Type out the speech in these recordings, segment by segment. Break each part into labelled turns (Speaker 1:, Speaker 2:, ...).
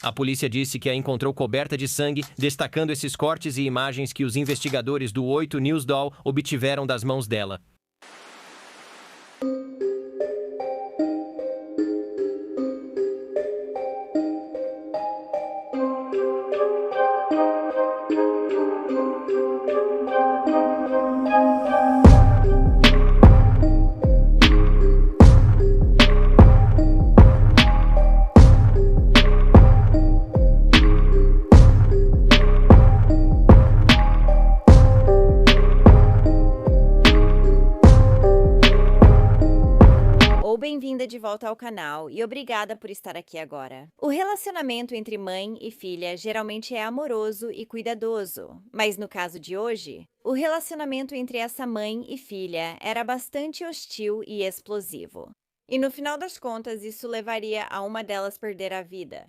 Speaker 1: A polícia disse que a encontrou coberta de sangue, destacando esses cortes e imagens que os investigadores do 8 News Doll obtiveram das mãos dela.
Speaker 2: Bem-vinda de volta ao canal e obrigada por estar aqui agora. O relacionamento entre mãe e filha geralmente é amoroso e cuidadoso, mas no caso de hoje, o relacionamento entre essa mãe e filha era bastante hostil e explosivo. E no final das contas, isso levaria a uma delas perder a vida.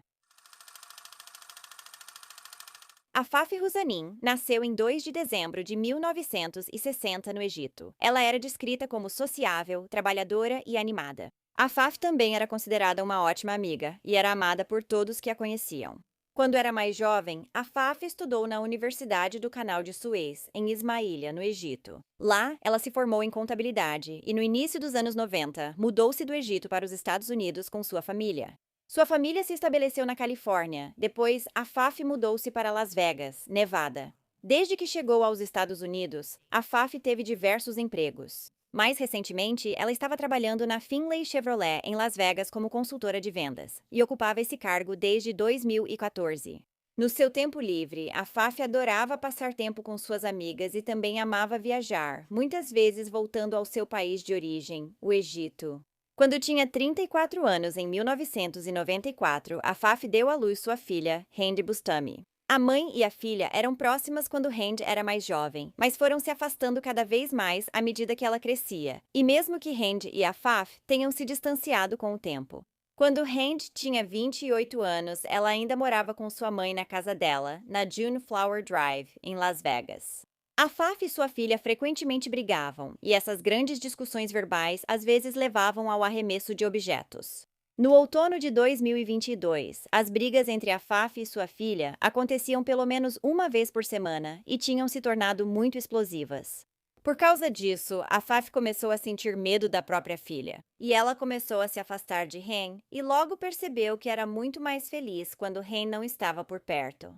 Speaker 2: Afaf Hussain nasceu em 2 de dezembro de 1960 no Egito. Ela era descrita como sociável, trabalhadora e animada. Afaf também era considerada uma ótima amiga e era amada por todos que a conheciam. Quando era mais jovem, Afaf estudou na Universidade do Canal de Suez, em Ismaília, no Egito. Lá, ela se formou em contabilidade e, no início dos anos 90, mudou-se do Egito para os Estados Unidos com sua família. Sua família se estabeleceu na Califórnia. Depois, Afaf mudou-se para Las Vegas, Nevada. Desde que chegou aos Estados Unidos, Afaf teve diversos empregos. Mais recentemente, ela estava trabalhando na Findlay Chevrolet em Las Vegas como consultora de vendas, e ocupava esse cargo desde 2014. No seu tempo livre, Afaf adorava passar tempo com suas amigas e também amava viajar, muitas vezes voltando ao seu país de origem, o Egito. Quando tinha 34 anos, em 1994, Afaf deu à luz sua filha, Hind Bustami. A mãe e a filha eram próximas quando Hind era mais jovem, mas foram se afastando cada vez mais à medida que ela crescia, e mesmo que Hind e Afaf tenham se distanciado com o tempo. Quando Hind tinha 28 anos, ela ainda morava com sua mãe na casa dela, na June Flower Drive, em Las Vegas. Afaf e sua filha frequentemente brigavam, e essas grandes discussões verbais às vezes levavam ao arremesso de objetos. No outono de 2022, as brigas entre Afaf e sua filha aconteciam pelo menos uma vez por semana e tinham se tornado muito explosivas. Por causa disso, Afaf começou a sentir medo da própria filha, e ela começou a se afastar de Hen e logo percebeu que era muito mais feliz quando Hen não estava por perto.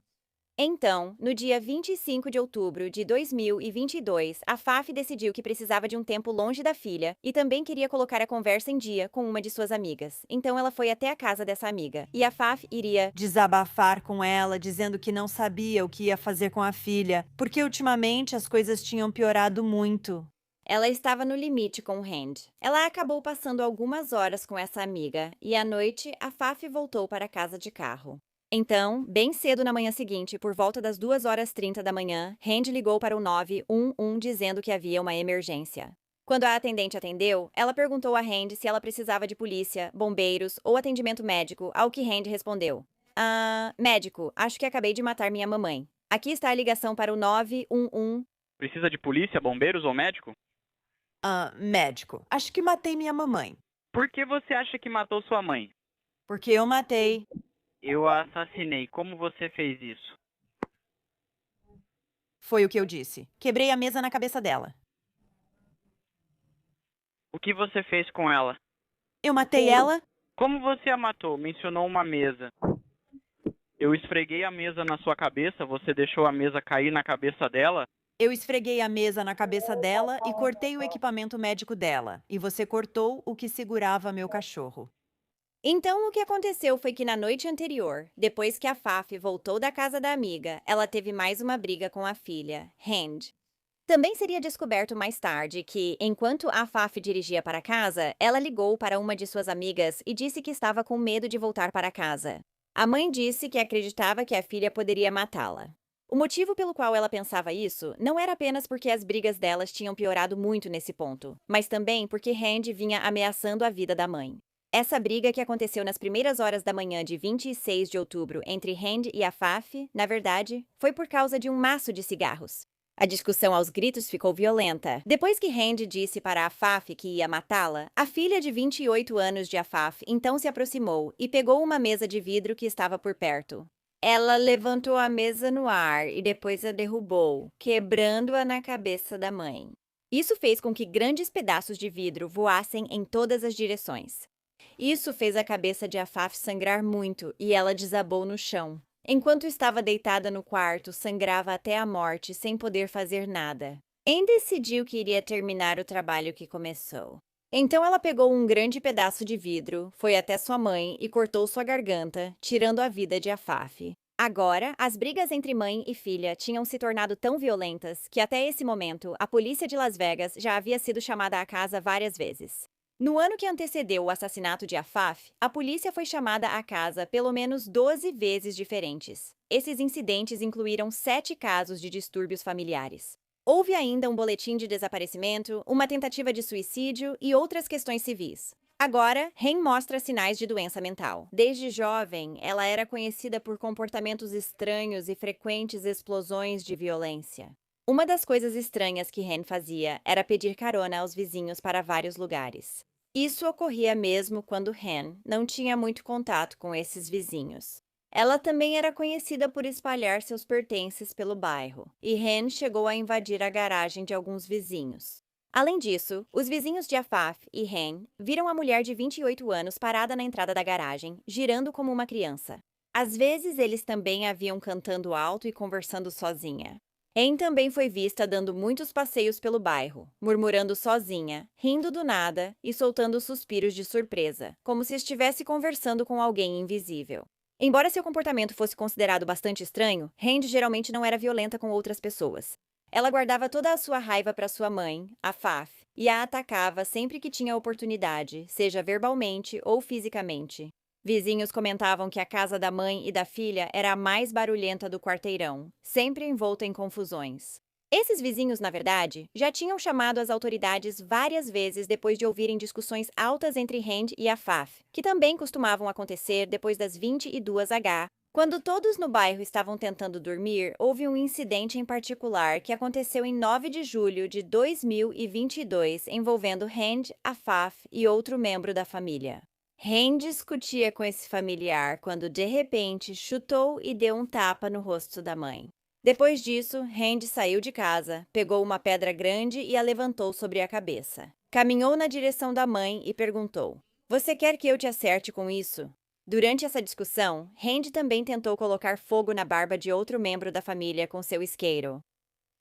Speaker 2: Então, no dia 25 de outubro de 2022, Afaf decidiu que precisava de um tempo longe da filha e também queria colocar a conversa em dia com uma de suas amigas. Então ela foi até a casa dessa amiga e Afaf iria
Speaker 3: desabafar com ela, dizendo que não sabia o que ia fazer com a filha, porque ultimamente as coisas tinham piorado muito.
Speaker 2: Ela estava no limite com Hind. Ela acabou passando algumas horas com essa amiga e à noite, Afaf voltou para casa de carro. Então, bem cedo na manhã seguinte, por volta das 2h30 da manhã, Hind ligou para o 911 dizendo que havia uma emergência. Quando a atendente atendeu, ela perguntou a Hind se ela precisava de polícia, bombeiros ou atendimento médico, ao que Hind respondeu: médico, acho que acabei de matar minha mamãe. Aqui está a ligação para o 911.
Speaker 4: Precisa de polícia, bombeiros ou médico?
Speaker 3: Médico, acho que matei minha mamãe.
Speaker 4: Por que você acha que matou sua mãe?
Speaker 3: Porque eu matei.
Speaker 4: Eu a assassinei. Como você fez isso?
Speaker 3: Foi o que eu disse. Quebrei a mesa na cabeça dela.
Speaker 4: O que você fez com ela?
Speaker 3: Eu matei ela?
Speaker 4: Como você a matou? Mencionou uma mesa. Eu esfreguei a mesa na sua cabeça, você deixou a mesa cair na cabeça dela?
Speaker 3: Eu esfreguei a mesa na cabeça dela e cortei o equipamento médico dela. E você cortou o que segurava meu cachorro.
Speaker 2: Então, o que aconteceu foi que na noite anterior, depois que Afaf voltou da casa da amiga, ela teve mais uma briga com a filha, Hind. Também seria descoberto mais tarde que, enquanto Afaf dirigia para casa, ela ligou para uma de suas amigas e disse que estava com medo de voltar para casa. A mãe disse que acreditava que a filha poderia matá-la. O motivo pelo qual ela pensava isso não era apenas porque as brigas delas tinham piorado muito nesse ponto, mas também porque Hind vinha ameaçando a vida da mãe. Essa briga que aconteceu nas primeiras horas da manhã de 26 de outubro entre Hind e Afaf, na verdade, foi por causa de um maço de cigarros. A discussão aos gritos ficou violenta. Depois que Hand disse para Afaf que ia matá-la, a filha de 28 anos de Afaf então se aproximou e pegou uma mesa de vidro que estava por perto. Ela levantou a mesa no ar e depois a derrubou, quebrando-a na cabeça da mãe. Isso fez com que grandes pedaços de vidro voassem em todas as direções. Isso fez a cabeça de Afaf sangrar muito e ela desabou no chão. Enquanto estava deitada no quarto, sangrava até a morte sem poder fazer nada. Anne decidiu que iria terminar o trabalho que começou. Então ela pegou um grande pedaço de vidro, foi até sua mãe e cortou sua garganta, tirando a vida de Afaf. Agora, as brigas entre mãe e filha tinham se tornado tão violentas que até esse momento a polícia de Las Vegas já havia sido chamada à casa várias vezes. No ano que antecedeu o assassinato de Afaf, a polícia foi chamada à casa pelo menos 12 vezes diferentes. Esses incidentes incluíram 7 casos de distúrbios familiares. Houve ainda um boletim de desaparecimento, uma tentativa de suicídio e outras questões civis. Agora, Hen mostra sinais de doença mental. Desde jovem, ela era conhecida por comportamentos estranhos e frequentes explosões de violência. Uma das coisas estranhas que Hen fazia era pedir carona aos vizinhos para vários lugares. Isso ocorria mesmo quando Hen não tinha muito contato com esses vizinhos. Ela também era conhecida por espalhar seus pertences pelo bairro, e Hen chegou a invadir a garagem de alguns vizinhos. Além disso, os vizinhos de Afaf e Hen viram a mulher de 28 anos parada na entrada da garagem, girando como uma criança. Às vezes, eles também a viam cantando alto e conversando sozinha. Hen também foi vista dando muitos passeios pelo bairro, murmurando sozinha, rindo do nada e soltando suspiros de surpresa, como se estivesse conversando com alguém invisível. Embora seu comportamento fosse considerado bastante estranho, Hand geralmente não era violenta com outras pessoas. Ela guardava toda a sua raiva para sua mãe, Afaf, e a atacava sempre que tinha oportunidade, seja verbalmente ou fisicamente. Vizinhos comentavam que a casa da mãe e da filha era a mais barulhenta do quarteirão, sempre envolta em confusões. Esses vizinhos, na verdade, já tinham chamado as autoridades várias vezes depois de ouvirem discussões altas entre Hand e Afaf, que também costumavam acontecer depois das 22h. Quando todos no bairro estavam tentando dormir, houve um incidente em particular que aconteceu em 9 de julho de 2022, envolvendo Hand, Afaf e outro membro da família. Hand discutia com esse familiar quando, de repente, chutou e deu um tapa no rosto da mãe. Depois disso, Hand saiu de casa, pegou uma pedra grande e a levantou sobre a cabeça. Caminhou na direção da mãe e perguntou: "Você quer que eu te acerte com isso?" Durante essa discussão, Hand também tentou colocar fogo na barba de outro membro da família com seu isqueiro.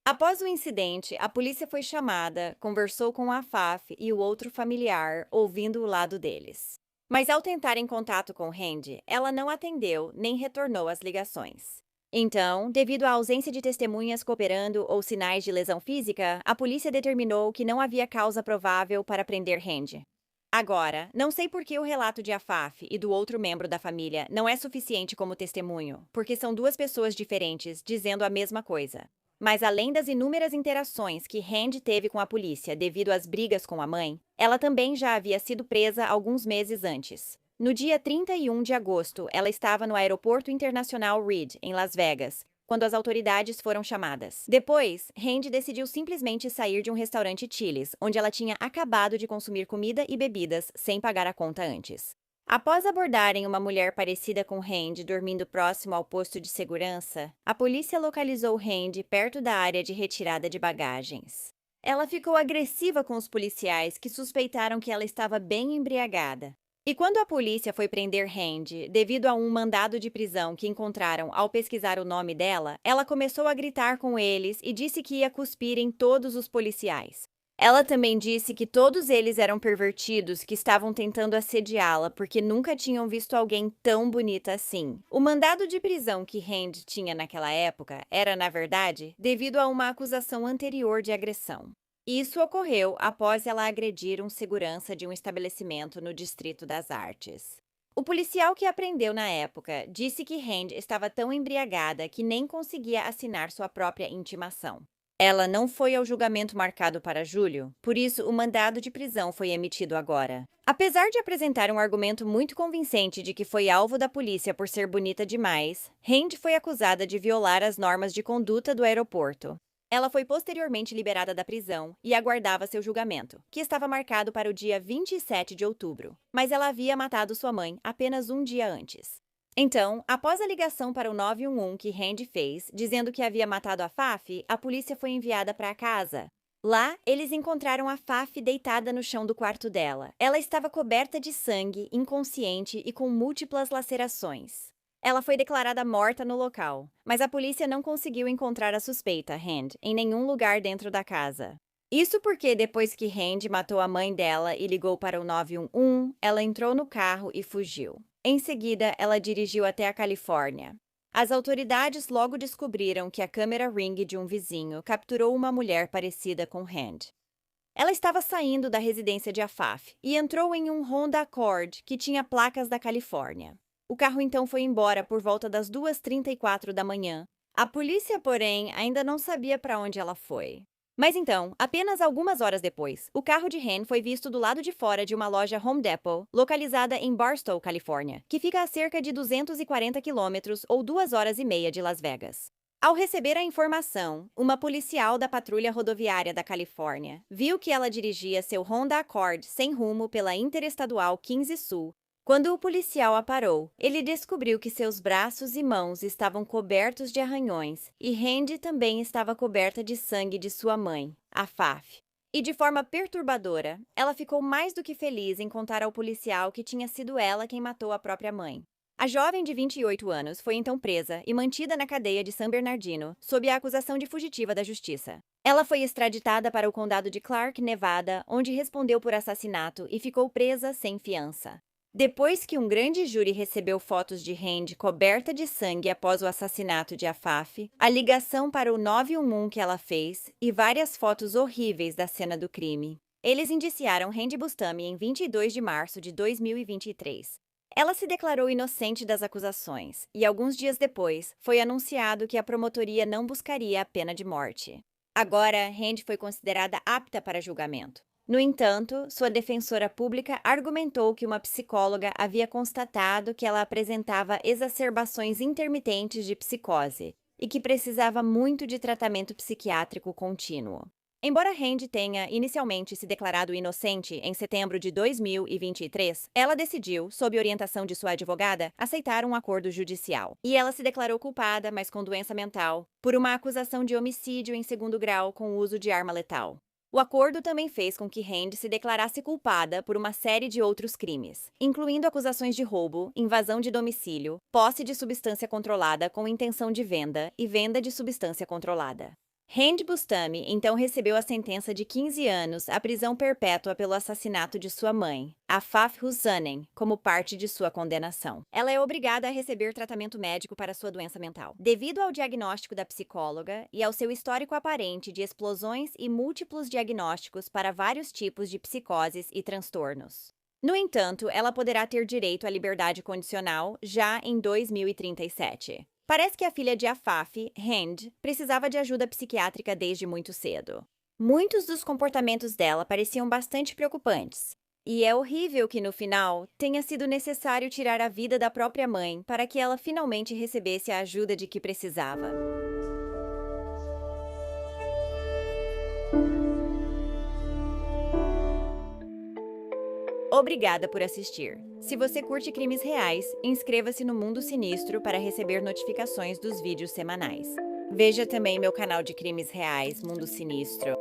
Speaker 2: Após o incidente, a polícia foi chamada, conversou com Afaf e o outro familiar, ouvindo o lado deles. Mas ao tentar em contato com Hand, ela não atendeu nem retornou as ligações. Então, devido à ausência de testemunhas cooperando ou sinais de lesão física, a polícia determinou que não havia causa provável para prender Hand. Agora, não sei por que o relato de Afaf e do outro membro da família não é suficiente como testemunho, porque são duas pessoas diferentes dizendo a mesma coisa. Mas além das inúmeras interações que Hand teve com a polícia devido às brigas com a mãe, ela também já havia sido presa alguns meses antes. No dia 31 de agosto, ela estava no Aeroporto Internacional Reed, em Las Vegas, quando as autoridades foram chamadas. Depois, Hand decidiu simplesmente sair de um restaurante Chili's, onde ela tinha acabado de consumir comida e bebidas sem pagar a conta antes. Após abordarem uma mulher parecida com Hand dormindo próximo ao posto de segurança, a polícia localizou Hand perto da área de retirada de bagagens. Ela ficou agressiva com os policiais que suspeitaram que ela estava bem embriagada. E quando a polícia foi prender Hand, devido a um mandado de prisão que encontraram ao pesquisar o nome dela, ela começou a gritar com eles e disse que ia cuspir em todos os policiais. Ela também disse que todos eles eram pervertidos que estavam tentando assediá-la porque nunca tinham visto alguém tão bonita assim. O mandado de prisão que Hand tinha naquela época era, na verdade, devido a uma acusação anterior de agressão. Isso ocorreu após ela agredir um segurança de um estabelecimento no Distrito das Artes. O policial que a prendeu na época disse que Hand estava tão embriagada que nem conseguia assinar sua própria intimação. Ela não foi ao julgamento marcado para julho, por isso o mandado de prisão foi emitido agora. Apesar de apresentar um argumento muito convincente de que foi alvo da polícia por ser bonita demais, Hand foi acusada de violar as normas de conduta do aeroporto. Ela foi posteriormente liberada da prisão e aguardava seu julgamento, que estava marcado para o dia 27 de outubro. Mas ela havia matado sua mãe apenas um dia antes. Então, após a ligação para o 911 que Randy fez, dizendo que havia matado a Faf, a polícia foi enviada para a casa. Lá, eles encontraram a Faf deitada no chão do quarto dela. Ela estava coberta de sangue, inconsciente e com múltiplas lacerações. Ela foi declarada morta no local, mas a polícia não conseguiu encontrar a suspeita, Hand, em nenhum lugar dentro da casa. Isso porque depois que Hand matou a mãe dela e ligou para o 911, ela entrou no carro e fugiu. Em seguida, ela dirigiu até a Califórnia. As autoridades logo descobriram que a câmera Ring de um vizinho capturou uma mulher parecida com Hand. Ela estava saindo da residência de Afaf e entrou em um Honda Accord que tinha placas da Califórnia. O carro então foi embora por volta das 2h34 da manhã. A polícia, porém, ainda não sabia para onde ela foi. Mas então, apenas algumas horas depois, o carro de Hand foi visto do lado de fora de uma loja Home Depot, localizada em Barstow, Califórnia, que fica a cerca de 240 quilômetros ou 2h30 de Las Vegas. Ao receber a informação, uma policial da Patrulha Rodoviária da Califórnia viu que ela dirigia seu Honda Accord sem rumo pela Interestadual 15 Sul. Quando o policial a parou, ele descobriu que seus braços e mãos estavam cobertos de arranhões e Randy também estava coberta de sangue de sua mãe, a Faf. E de forma perturbadora, ela ficou mais do que feliz em contar ao policial que tinha sido ela quem matou a própria mãe. A jovem de 28 anos foi então presa e mantida na cadeia de San Bernardino sob a acusação de fugitiva da justiça. Ela foi extraditada para o condado de Clark, Nevada, onde respondeu por assassinato e ficou presa sem fiança. Depois que um grande júri recebeu fotos de Hand coberta de sangue após o assassinato de Afaf, a ligação para o 911 que ela fez e várias fotos horríveis da cena do crime, eles indiciaram Hand Bustami em 22 de março de 2023. Ela se declarou inocente das acusações e, alguns dias depois, foi anunciado que a promotoria não buscaria a pena de morte. Agora, Hand foi considerada apta para julgamento. No entanto, sua defensora pública argumentou que uma psicóloga havia constatado que ela apresentava exacerbações intermitentes de psicose e que precisava muito de tratamento psiquiátrico contínuo. Embora Hand tenha inicialmente se declarado inocente em setembro de 2023, ela decidiu, sob orientação de sua advogada, aceitar um acordo judicial. E ela se declarou culpada, mas com doença mental, por uma acusação de homicídio em segundo grau com o uso de arma letal. O acordo também fez com que Hand se declarasse culpada por uma série de outros crimes, incluindo acusações de roubo, invasão de domicílio, posse de substância controlada com intenção de venda e venda de substância controlada. Hand Bustami então recebeu a sentença de 15 anos à prisão perpétua pelo assassinato de sua mãe, Afaf Husanen, como parte de sua condenação. Ela é obrigada a receber tratamento médico para sua doença mental, devido ao diagnóstico da psicóloga e ao seu histórico aparente de explosões e múltiplos diagnósticos para vários tipos de psicoses e transtornos. No entanto, ela poderá ter direito à liberdade condicional já em 2037. Parece que a filha de Afaf, Hand, precisava de ajuda psiquiátrica desde muito cedo. Muitos dos comportamentos dela pareciam bastante preocupantes. E é horrível que, no final, tenha sido necessário tirar a vida da própria mãe para que ela finalmente recebesse a ajuda de que precisava. Obrigada por assistir. Se você curte crimes reais, inscreva-se no Mundo Sinistro para receber notificações dos vídeos semanais. Veja também meu canal de crimes reais, Mundo Sinistro.